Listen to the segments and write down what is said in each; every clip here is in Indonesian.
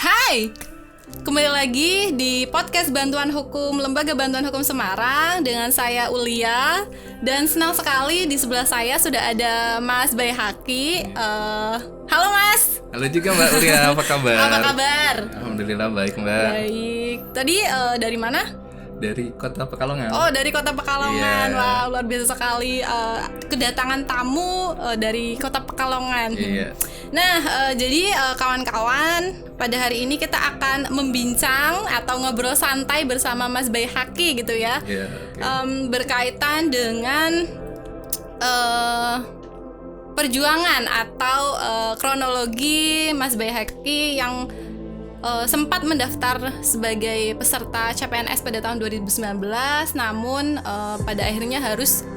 Hai, kembali lagi di podcast Bantuan Hukum Lembaga Bantuan Hukum Semarang dengan saya Ulia. Dan senang sekali di sebelah saya sudah ada Mas Baihaqi. Halo Mas. Halo juga Mbak Ulia, apa kabar? Apa kabar? Alhamdulillah baik Mbak. Baik. Tadi dari mana? Dari Kota Pekalongan. Oh, dari Kota Pekalongan. Iya. Wah, luar biasa sekali kedatangan tamu dari Kota Pekalongan. Iya. Nah, jadi kawan-kawan, pada hari ini kita akan membincang atau ngobrol santai bersama Mas Baihaqi gitu ya. Iya. Okay. Berkaitan dengan perjuangan atau kronologi Mas Baihaqi yang sempat mendaftar sebagai peserta CPNS pada tahun 2019, namun pada akhirnya harus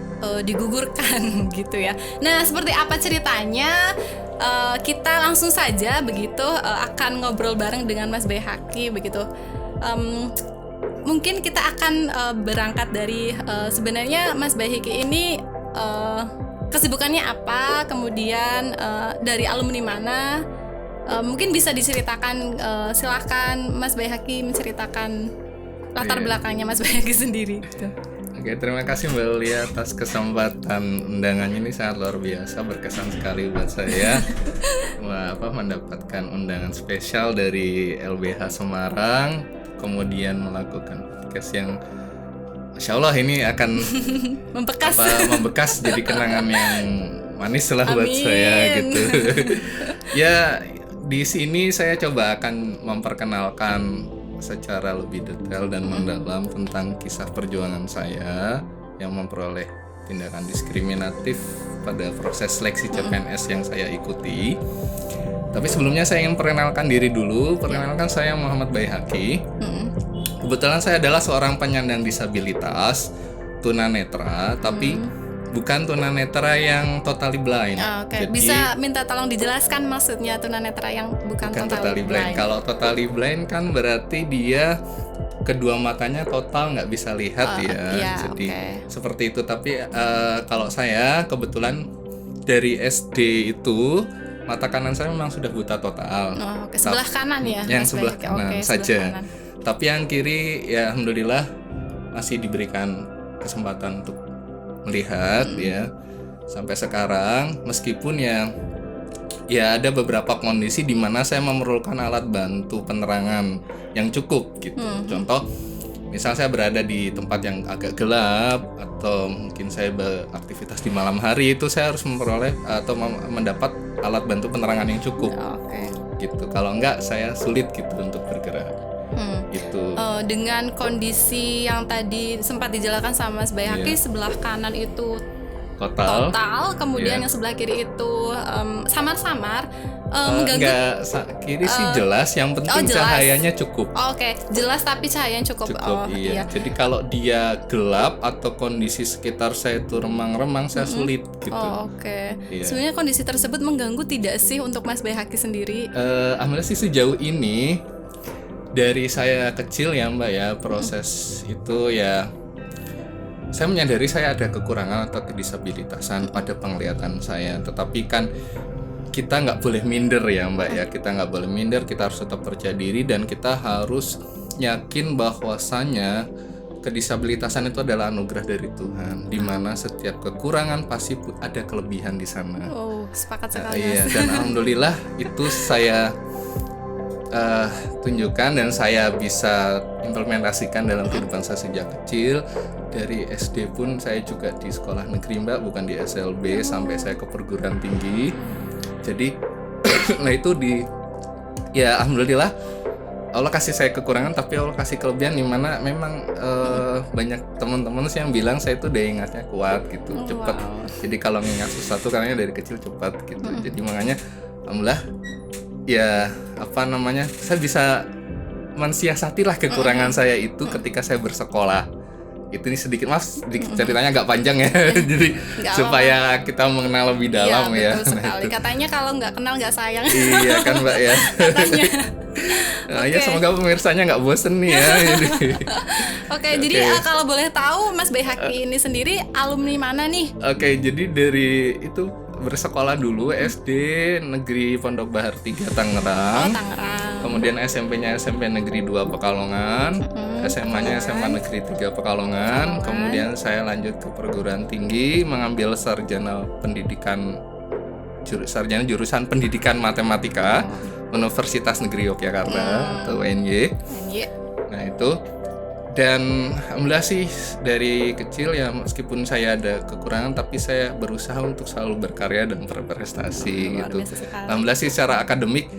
digugurkan gitu ya. Nah, seperti apa ceritanya? Kita langsung saja begitu akan ngobrol bareng dengan Mas Baihaqi begitu. Mungkin kita akan berangkat dari sebenarnya Mas Baihaqi ini kesibukannya apa, kemudian dari alumni mana. Mungkin bisa diceritakan, silakan Mas Baihaqi menceritakan latar belakangnya Mas Baihaqi sendiri gitu. Oke, terima kasih Mbak Ulia atas kesempatan undangannya, ini sangat luar biasa, berkesan sekali buat saya. Mendapatkan undangan spesial dari LBH Semarang, kemudian melakukan podcast yang Masya Allah ini akan membekas jadi kenangan yang manis lah buat saya gitu. Ya, di sini saya coba akan memperkenalkan secara lebih detail dan mendalam tentang kisah perjuangan saya yang memperoleh tindakan diskriminatif pada proses seleksi CPNS yang saya ikuti. Tapi sebelumnya saya ingin perkenalkan diri dulu. Perkenalkan, saya Muhammad Baihaqi. Kebetulan saya adalah seorang penyandang disabilitas tunanetra, tapi bukan tunanetra yang totally blind. Oke. Jadi, bisa minta tolong dijelaskan maksudnya tunanetra yang bukan totally blind. Kalau totally blind kan berarti dia kedua matanya total nggak bisa lihat Jadi seperti itu. Tapi kalau saya kebetulan dari SD itu mata kanan saya memang sudah buta total. Sebelah kanan ya? Yang sebelah kanan saja. Kanan. Tapi yang kiri ya alhamdulillah masih diberikan kesempatan untuk melihat ya sampai sekarang, meskipun ya ada beberapa kondisi di mana saya memerlukan alat bantu penerangan yang cukup gitu. Contoh, misal saya berada di tempat yang agak gelap atau mungkin saya beraktivitas di malam hari, itu saya harus memperoleh atau mendapat alat bantu penerangan yang cukup. Gitu. Kalau enggak saya sulit gitu untuk bergerak. Gitu. Dengan kondisi yang tadi sempat dijelaskan sama Mas Baihaqi, sebelah kanan itu total, kemudian yang sebelah kiri itu samar-samar, mengganggu. Kiri sih jelas, yang penting cahayanya cukup. Jelas tapi cahayanya cukup. Iya. Jadi kalau dia gelap atau kondisi sekitar saya itu remang-remang, saya sulit gitu. Iya. Sebenarnya kondisi tersebut mengganggu tidak sih untuk Mas Baihaqi sendiri? Alhamdulillah sih sejauh ini dari saya kecil ya Mbak ya, proses itu ya saya menyadari saya ada kekurangan atau kedisabilitasan pada penglihatan saya. Tetapi kan kita nggak boleh minder ya Mbak ya, kita nggak boleh minder, kita harus tetap percaya diri dan kita harus yakin bahwasanya kedisabilitasan itu adalah anugerah dari Tuhan, di mana setiap kekurangan pasti ada kelebihan di sana. Sepakat sekali. Dan alhamdulillah itu saya tunjukkan dan saya bisa implementasikan dalam kehidupan saya sejak kecil. Dari SD pun saya juga di sekolah negeri Mbak, bukan di SLB, sampai saya ke perguruan tinggi. Jadi nah itu alhamdulillah Allah kasih saya kekurangan tapi Allah kasih kelebihan, dimana memang banyak teman-teman sih yang bilang saya itu daya ingatnya kuat gitu, cepat. Jadi kalau mengingat sesuatu karena dari kecil cepat gitu. Jadi makanya alhamdulillah saya bisa mensiasati lah kekurangan saya itu ketika saya bersekolah. Itu nih sedikit ceritanya agak panjang ya. Jadi supaya kita mengenal lebih dalam ya. Betul sekali. Katanya kalau nggak kenal nggak sayang. Iya kan Mbak ya. Katanya. Ya semoga pemirsanya nggak bosen nih ya. Jadi kalau boleh tahu Mas Baihaqi ini sendiri alumni mana nih? Jadi dari itu bersekolah dulu SD Negeri Pondok Bahar 3 Tangerang. Tangerang. Kemudian SMP-nya SMP Negeri 2 Pekalongan, SMA-nya SMA Negeri 3 Pekalongan. Kemudian saya lanjut ke perguruan tinggi mengambil sarjana jurusan pendidikan matematika Universitas Negeri Yogyakarta atau UNY. Nah itu, dan alhamdulillah sih dari kecil ya, meskipun saya ada kekurangan tapi saya berusaha untuk selalu berkarya dan berprestasi gitu. Alhamdulillah sih secara akademik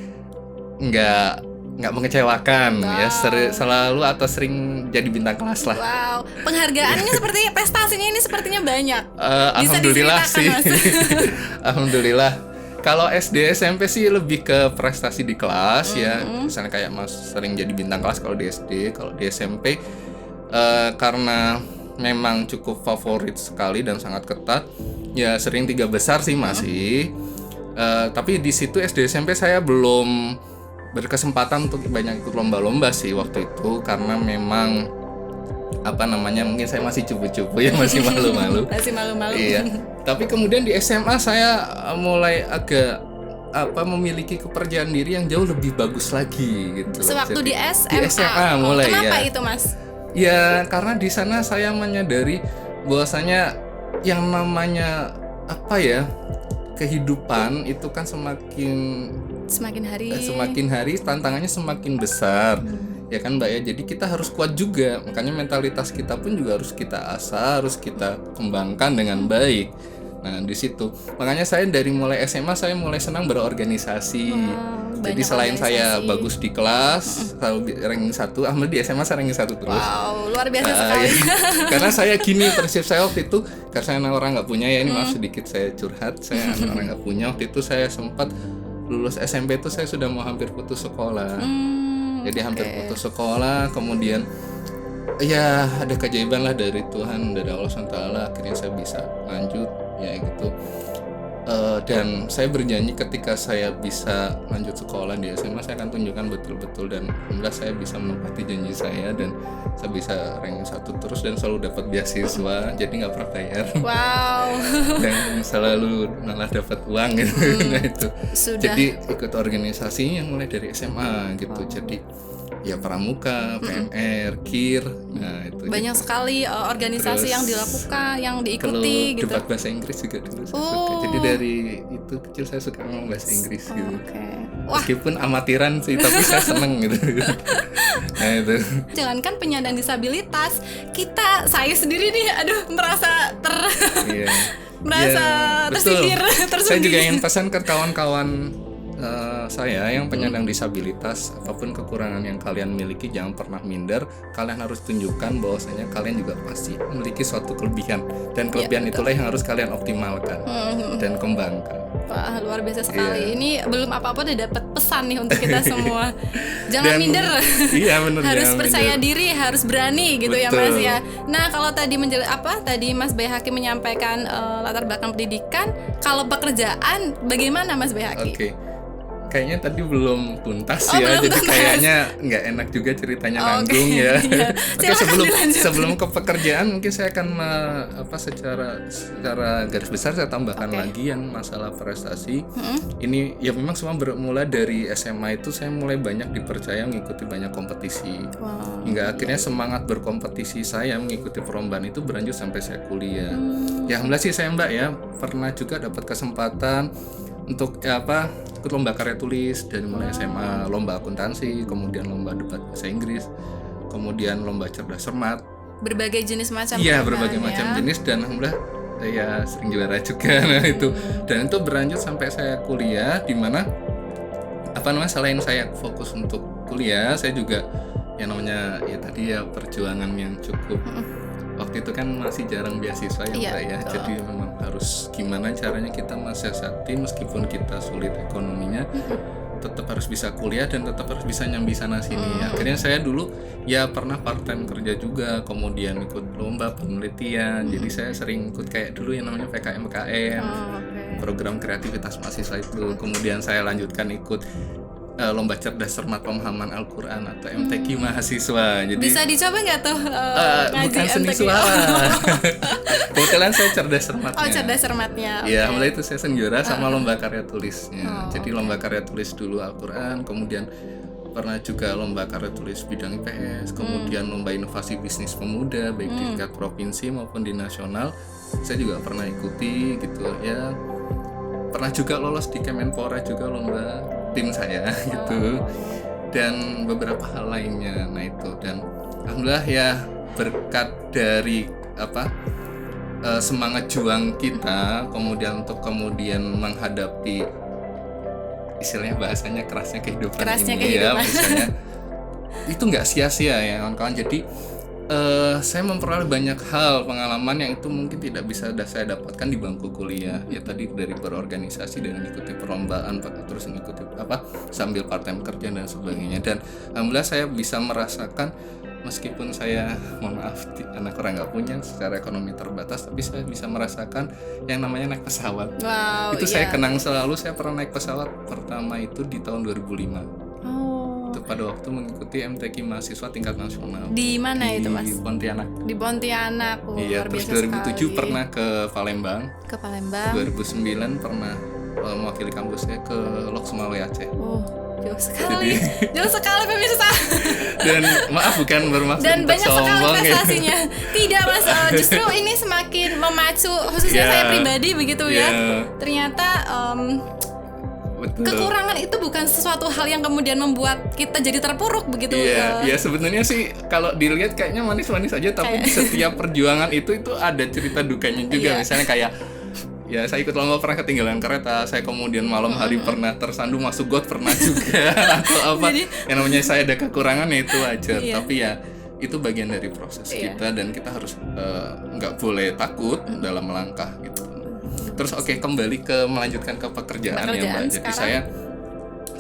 nggak mengecewakan ya, selalu atau sering jadi bintang kelas lah. Wow, penghargaannya seperti prestasinya ini sepertinya banyak. Alhamdulillah sih. Alhamdulillah. Kalau SD SMP sih lebih ke prestasi di kelas ya. Misalnya kayak Mas sering jadi bintang kelas kalau di SD. Kalau di SMP karena memang cukup favorit sekali dan sangat ketat, ya sering 3 besar sih masih. Tapi di situ SD SMP saya belum berkesempatan untuk banyak ikut lomba-lomba sih waktu itu, karena memang mungkin saya masih cupu-cupu ya, masih malu-malu. Masih malu-malu. Iya. Tapi kemudian di SMA saya mulai agak memiliki kepercayaan diri yang jauh lebih bagus lagi gitu. Sewaktu di SMA. Di SMA mulai ya. Kenapa itu, Mas? Ya karena di sana saya menyadari bahwasanya yang namanya kehidupan itu kan semakin hari tantangannya semakin besar. Ya kan Mbak ya, jadi kita harus kuat juga, makanya mentalitas kita pun juga harus kita asah, harus kita kembangkan dengan baik. Nah di situ makanya saya dari mulai SMA saya mulai senang berorganisasi. Jadi selain saya bagus di kelas, selalu ranking 1, alhamdulillah di SMA saya ranking 1 terus. Wow, luar biasa sekali. Karena saya gini, prinsip saya waktu itu, karena saya orang nggak punya ya, ini maaf sedikit saya curhat, saya orang nggak punya. Waktu itu saya sempat lulus SMP itu saya sudah mau hampir putus sekolah. Jadi hampir putus sekolah, kemudian ya ada keajaiban lah dari Tuhan, dari Allah SWT, akhirnya saya bisa lanjut ya gitu. Dan saya berjanji ketika saya bisa lanjut sekolah di SMA saya akan tunjukkan betul-betul, dan alhamdulillah saya bisa menepati janji saya dan saya bisa ranking 1 terus dan selalu dapat beasiswa, jadi nggak pernah bayar. Wow. Dan selalu malah dapat uang gitu. Nah itu. Jadi ikut organisasi yang mulai dari SMA gitu. Jadi ya Pramuka, PNR, KIR, nah itu banyak gitu. Sekali organisasi yang dilakukan, yang diikuti gitu. Debat bahasa Inggris juga dulu saya suka. Jadi dari itu kecil saya suka ngomong bahasa Inggris gitu. Meskipun amatiran sih, tapi saya seneng gitu. Nah itu. Jangankan penyandang disabilitas, saya sendiri nih, merasa tersindir. Saya juga ingin pesan ke kawan-kawan saya yang penyandang disabilitas, apapun kekurangan yang kalian miliki jangan pernah minder. Kalian harus tunjukkan bahwasanya kalian juga pasti memiliki suatu kelebihan, dan kelebihan itulah yang harus kalian optimalkan dan kembangkan. Wah, luar biasa sekali. Ini belum apa-apa udah dapat pesan nih untuk kita semua. Jangan minder. Iya benar. Harus percaya diri, harus berani gitu. Betul. Ya Mas ya. Nah, kalau tadi tadi Mas Baihaqi menyampaikan latar belakang pendidikan, kalau pekerjaan bagaimana Mas Baihaqi? Oke. Kayaknya tadi belum tuntas ya, jadi kayaknya nggak enak juga ceritanya nanggung ya. Oke, sebelum ke pekerjaan mungkin saya akan secara garis besar saya tambahkan lagi yang masalah prestasi. Ini ya memang semua bermula dari SMA itu saya mulai banyak dipercaya mengikuti banyak kompetisi. Hingga akhirnya semangat berkompetisi saya mengikuti perlombaan itu berlanjut sampai saya kuliah. Ya alhamdulillah sih saya Mbak ya pernah juga dapat kesempatan untuk ikut lomba karya tulis dari mulai SMA, lomba akuntansi, kemudian lomba debat bahasa Inggris, kemudian lomba cerdas cermat. Berbagai jenis macam. Iya, berbagai macam jenis, dan alhamdulillah ya sering juara juga. Nah itu, dan itu berlanjut sampai saya kuliah, di mana selain saya fokus untuk kuliah, saya juga ya namanya ya tadi ya perjuangan yang cukup. Waktu itu kan masih jarang beasiswa ya Mbak ya. Jadi memang harus gimana caranya kita mensiasati meskipun kita sulit ekonominya, tetap harus bisa kuliah dan tetap harus bisa nyambi sana sini. Akhirnya saya dulu ya pernah part time kerja juga, kemudian ikut lomba penelitian. Jadi saya sering ikut kayak dulu yang namanya PKM, program kreativitas mahasiswa itu. Kemudian saya lanjutkan ikut lomba cerdas cermat pemahaman Al-Quran atau MTQ mahasiswa. Jadi bisa dicoba nggak tuh ngaji bukan seni MTQ? suara. Kebetulan saya cerdas cermatnya. Oh, cerdas cermatnya. Iya, mulai itu saya juara sama lomba karya tulisnya. Jadi lomba karya tulis dulu Al-Quran, kemudian pernah juga lomba karya tulis bidang IPS, kemudian lomba inovasi bisnis pemuda baik di tingkat provinsi maupun di nasional. Saya juga pernah ikuti gitu ya. Pernah juga lolos di Kemenpora juga lomba tim saya gitu. Dan beberapa hal lainnya. Nah itu, dan alhamdulillah ya berkat dari semangat juang kita kemudian untuk kemudian menghadapi istilahnya bahasanya kerasnya kehidupan ya misalnya itu nggak sia-sia ya kawan-kawan. Jadi saya memperoleh banyak hal pengalaman yang itu mungkin tidak bisa saya dapatkan di bangku kuliah ya, tadi dari berorganisasi dengan ikuti perlombaan terus mengikuti sambil part time kerja dan sebagainya. Dan alhamdulillah saya bisa merasakan meskipun saya mohon maaf anak orang nggak punya secara ekonomi terbatas, tapi saya bisa merasakan yang namanya naik pesawat. Itu saya kenang selalu. Saya pernah naik pesawat pertama itu di tahun 2005. Itu pada waktu mengikuti MTQ mahasiswa tingkat nasional. Di mana itu Mas? Di Pontianak. Di Pontianak. Iya, terus 2007 sekali. Pernah ke Palembang. 2009 pernah mewakili kampus saya ke Lok Sumawe Aceh. Jauh sekali, jauh sekali pemirsa. Dan maaf bukan bermaksud dan banyak sekali prestasinya. Ya. Tidak Mas, justru ini semakin memacu khususnya saya pribadi begitu ya. Ternyata kekurangan itu bukan sesuatu hal yang kemudian membuat kita jadi terpuruk begitu. Iya, sebenarnya sih kalau dilihat kayaknya manis-manis aja, tapi di setiap perjuangan itu ada cerita dukanya juga. Misalnya kayak ya saya ikut lomba pernah ketinggalan kereta, saya kemudian malam hari pernah tersandung masuk got pernah juga atau apa. Jadi, yang namanya saya ada kekurangan ya itu wajar, tapi ya itu bagian dari proses kita dan kita harus nggak boleh takut dalam melangkah gitu. Terus kembali ke melanjutkan ke pekerjaan ya Mbak. Jadi saya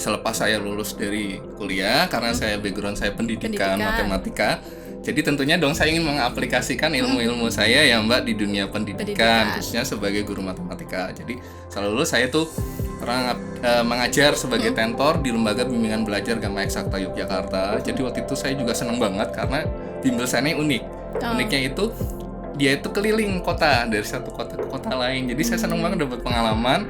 selepas saya lulus dari kuliah karena saya background saya pendidikan matematika. Jadi tentunya dong saya ingin mengaplikasikan ilmu-ilmu saya ya Mbak di dunia pendidikan, khususnya sebagai guru matematika. Jadi setelah lulus saya tuh pernah mengajar sebagai tentor di Lembaga Bimbingan Belajar Gama Eksakta Yogyakarta. Jadi waktu itu saya juga senang banget karena bimbel saya ini unik. Uniknya itu dia itu keliling kota dari satu kota ke kota lain. Jadi saya senang banget dapat pengalaman.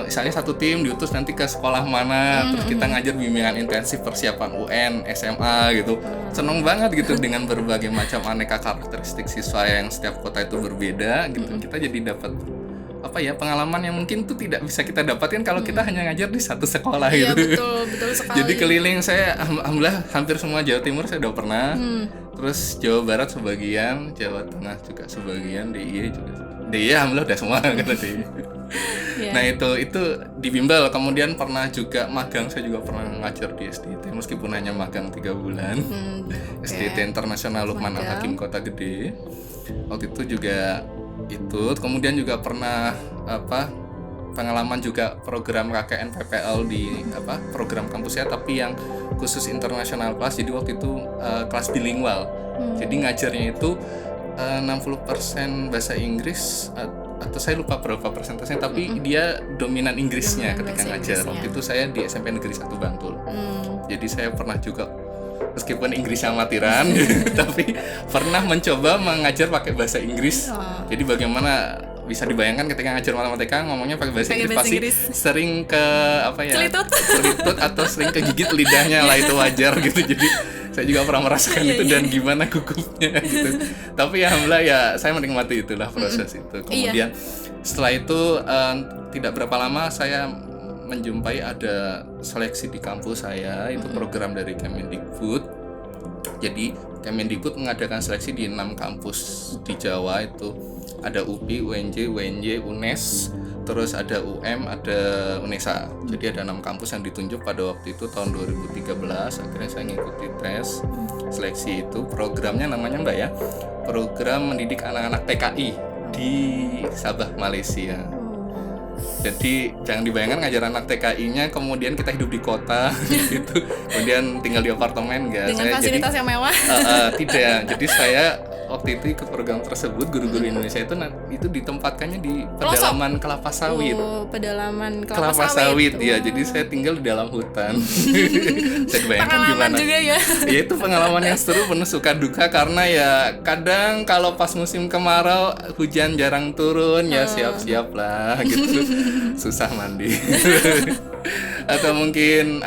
Misalnya satu tim diutus nanti ke sekolah mana, terus kita ngajar bimbingan intensif persiapan UN, SMA gitu. Seneng banget gitu dengan berbagai macam aneka karakteristik siswa yang setiap kota itu berbeda gitu. Kita jadi dapat pengalaman yang mungkin tuh tidak bisa kita dapatkan kalau kita hanya ngajar di satu sekolah gitu. Betul sekali. Jadi keliling saya alhamdulillah hampir semua Jawa Timur saya udah pernah. Terus Jawa Barat sebagian, Jawa Tengah juga sebagian, DIY juga. DIY alhamdulillah udah semua kata DIY. Nah itu di bimbel. Kemudian pernah juga magang, saya juga pernah ngajar di SDIT meskipun hanya magang 3 bulan. SDIT Internasional Lukman Al-Hakim Kota Gede. Waktu itu juga itu. Kemudian juga pernah pengalaman juga program KKN PPL di program kampus saya tapi yang khusus internasional kelas. Jadi waktu itu kelas bilingual. Jadi ngajarnya itu 60% bahasa Inggris atau saya lupa berapa persentasenya, tapi dia dominan Inggrisnya ketika ngajar. Waktu itu saya di SMP Negeri 1 Bantul. Jadi saya pernah juga meskipun Inggrisnya amatiran tapi pernah mencoba mengajar pakai bahasa Inggris. Jadi bagaimana bisa dibayangkan ketika ngajar matematika ngomongnya pakai bahasa Inggris pasti sering ke selitut atau sering kegigit lidahnya lah, itu wajar gitu. Jadi saya juga pernah merasakan itu dan gimana gugupnya gitu. Tapi alhamdulillah ya saya menikmati itulah proses itu. Kemudian setelah itu tidak berapa lama saya menjumpai ada seleksi di kampus saya, itu program dari Kemendikbud. Jadi Kemendikbud mengadakan seleksi di 6 kampus di Jawa, itu ada UPI, UNJ, UNY, UNES, terus ada UM, ada UNESA. Jadi ada 6 kampus yang ditunjuk pada waktu itu tahun 2013. Akhirnya saya ngikuti tes seleksi itu. Programnya namanya Mbak ya, program mendidik anak-anak TKI di Sabah, Malaysia. Jadi jangan dibayangkan ngajar anak TKI-nya kemudian kita hidup di kota gitu, kemudian tinggal di apartemen enggak. Dengan fasilitas yang mewah. Tidak. Jadi saya waktu itu ikut program tersebut, guru-guru Indonesia itu ditempatkannya di pedalaman kelapa sawit. Pedalaman kelapa sawit. Ya, jadi saya tinggal di dalam hutan. Saya bayangkan gimana. Juga ya. Ya itu pengalaman yang seru, penuh suka duka karena ya kadang kalau pas musim kemarau hujan jarang turun, ya siap-siap lah gitu. Susah mandi. Atau mungkin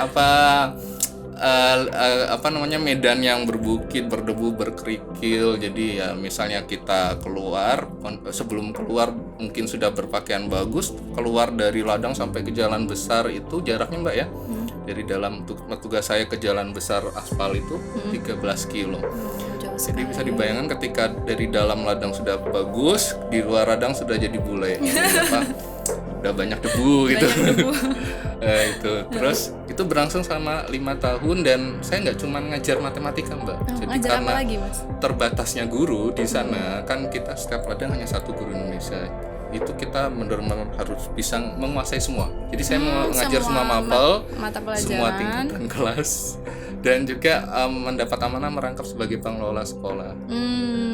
medan yang berbukit, berdebu, berkerikil. Jadi ya misalnya kita keluar, sebelum keluar mungkin sudah berpakaian bagus, keluar dari ladang sampai ke jalan besar itu jaraknya Mbak ya. Dari dalam tugas saya ke jalan besar aspal itu 13 kilo. Jadi bisa dibayangkan ketika dari dalam ladang sudah bagus, di luar ladang sudah jadi bule. Udah banyak debu gitu. Itu terus itu berlangsung selama 5 tahun dan saya nggak cuma ngajar matematika Mbak. Jadi karena apa lagi, Mas? terbatasnya guru di sana kan kita setiap ladang hanya satu guru Indonesia. Itu kita benar-benar harus bisa menguasai semua. Jadi saya mau ngajar semua mapel, mata pelajaran, semua tingkatan kelas, dan juga mendapat amanah merangkap sebagai pengelola sekolah.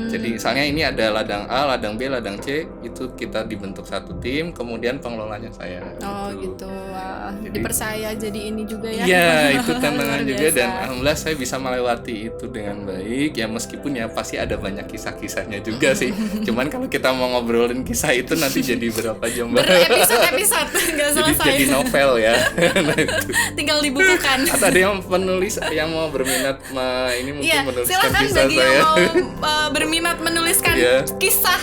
Jadi misalnya ini ada ladang A, ladang B, ladang C, itu kita dibentuk satu tim, kemudian pengelolanya saya. Oh gitu. Wah, dipercaya jadi ini juga ya. Iya, itu tantangan juga dan alhamdulillah saya bisa melewati itu dengan baik. Ya meskipun ya pasti ada banyak kisah-kisahnya juga sih. Cuman kalau kita mau ngobrolin kisah itu nanti jadi berapa jam? Berepisode-episode nggak selesai. Jadi novel ya. Nah, itu. Tinggal dibukukan. Atau ada yang penulis yang mau berminat ini mungkin menuliskan silakan kisah bagi saya. Yang mau berminat menuliskan kisah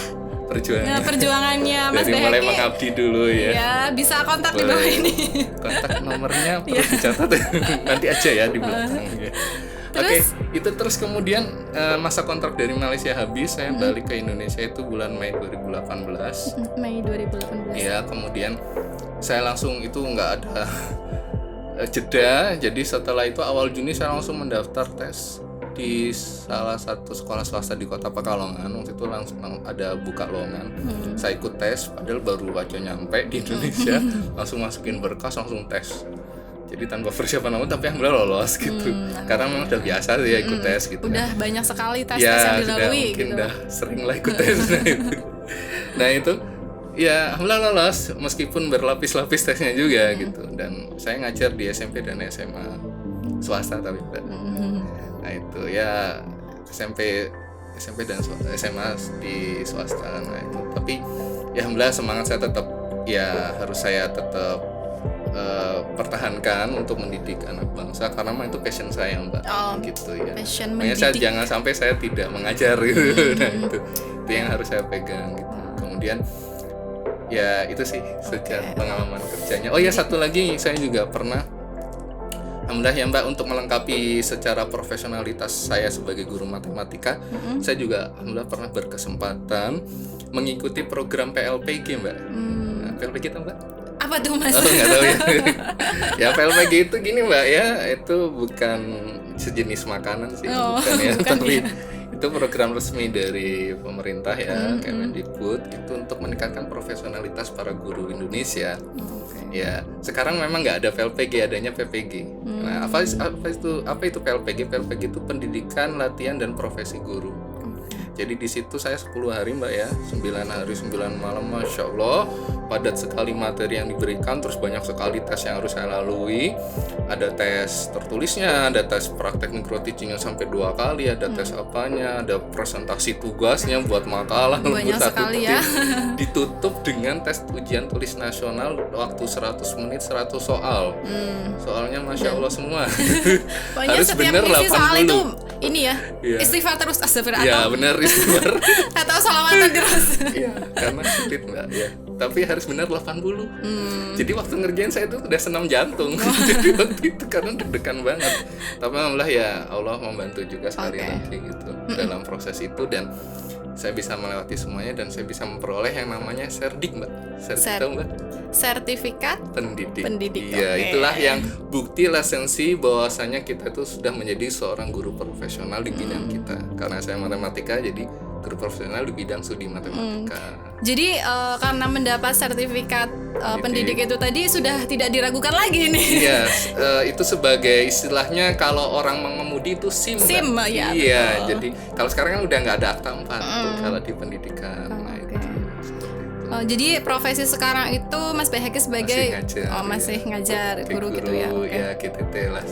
perjuangannya Mas dari mulai Beheki. mengabdi dulu ya. Ya, bisa kontak di bawah ini. Kontak nomornya perlu dicatat nanti aja ya di belakang. Oke, itu terus kemudian masa kontrak dari Malaysia habis, saya balik ke Indonesia itu bulan Mei 2018. Mei 2018. Iya, kemudian saya langsung itu nggak ada jeda, jadi setelah itu awal Juni saya langsung mendaftar tes di salah satu sekolah swasta di Kota Pekalongan. Waktu itu langsung ada buka lowongan. Saya ikut tes, padahal baru aja nyampe di Indonesia, langsung masukin berkas, langsung tes. Jadi tanpa persiapan apa, tapi alhamdulillah lolos gitu. Karena memang udah biasa ya ikut tes gitu. Udah banyak sekali tes ya, yang dilalui mungkin gitu. Udah sering lah ikut tes. Nah itu ya alhamdulillah lolos meskipun berlapis-lapis tesnya juga gitu. Dan saya ngajar di SMP dan SMA swasta tapi nah itu ya SMP dan SMA di swasta. Nah itu tapi ya alhamdulillah semangat saya tetap harus saya tetap pertahankan untuk mendidik anak bangsa karena memang itu passion saya Mbak. Gitu ya. Passion mendidik. Saya jangan sampai saya tidak mengajar gitu. Nah itu yang harus saya pegang gitu. Kemudian ya itu sih sejak pengalaman kerjanya. Oh ya satu lagi saya juga pernah alhamdulillah ya Mbak untuk melengkapi secara profesionalitas saya sebagai guru matematika, saya juga alhamdulillah pernah berkesempatan mengikuti program PLPG Mbak. Nah, PLPG tahu Mbak? Apa tuh Mas? Oh nggak tahu ya. Ya PLPG itu gini Mbak ya, itu bukan sejenis makanan sih, bukan ya, tapi itu program resmi dari pemerintah ya, Kemendikbud, itu untuk meningkatkan profesionalitas para guru Indonesia. Ya, sekarang memang nggak ada PLPG, adanya PPG. Nah, apa itu PLPG? PLPG itu pendidikan, latihan dan profesi guru. Jadi di situ saya 10 hari Mbak ya, 9 hari 9 malam, Masya Allah, padat sekali materi yang diberikan, terus banyak sekali tes yang harus saya lalui. Ada tes tertulisnya, ada tes praktek micro teachingnya sampai 2 kali, ada tes apanya, ada presentasi tugasnya buat makalah, banyak sekali ya. Ditutup dengan tes ujian tulis nasional waktu 100 menit 100 soal. Soalnya Masya Allah semua. Harus bener 80. Soal itu ini ya, istighfar terus astagfirullah. Ya benar istighfar. Atau salawatan terus. Iya, karena sulit Mbak ya. Tapi harus benar 80. Jadi waktu ngerjain saya itu udah senam jantung. Jadi waktu itu karena deg-degan banget. Tapi alhamdulillah ya Allah membantu juga sekali lagi gitu dalam proses itu dan saya bisa melewati semuanya dan saya bisa memperoleh yang namanya serdik Mbak. Tahu Mbak? Sertifikat pendidik. Okay. Iya, itulah yang bukti lisensi bahwasanya kita itu sudah menjadi seorang guru profesional di bidang kita. Karena saya matematika jadi guru profesional di bidang studi matematika. Jadi karena mendapat sertifikat pendidik itu tadi sudah tidak diragukan lagi nih. Iya, itu sebagai istilahnya kalau orang mengemudi itu SIM. SIM ya. Iya, jadi kalau sekarang kan udah nggak ada akta 4 tuh kalau di pendidikan. Jadi profesi sekarang itu Mas Beheki sebagai masih ngajar ngajar guru gitu ya. Ya, GTT lah.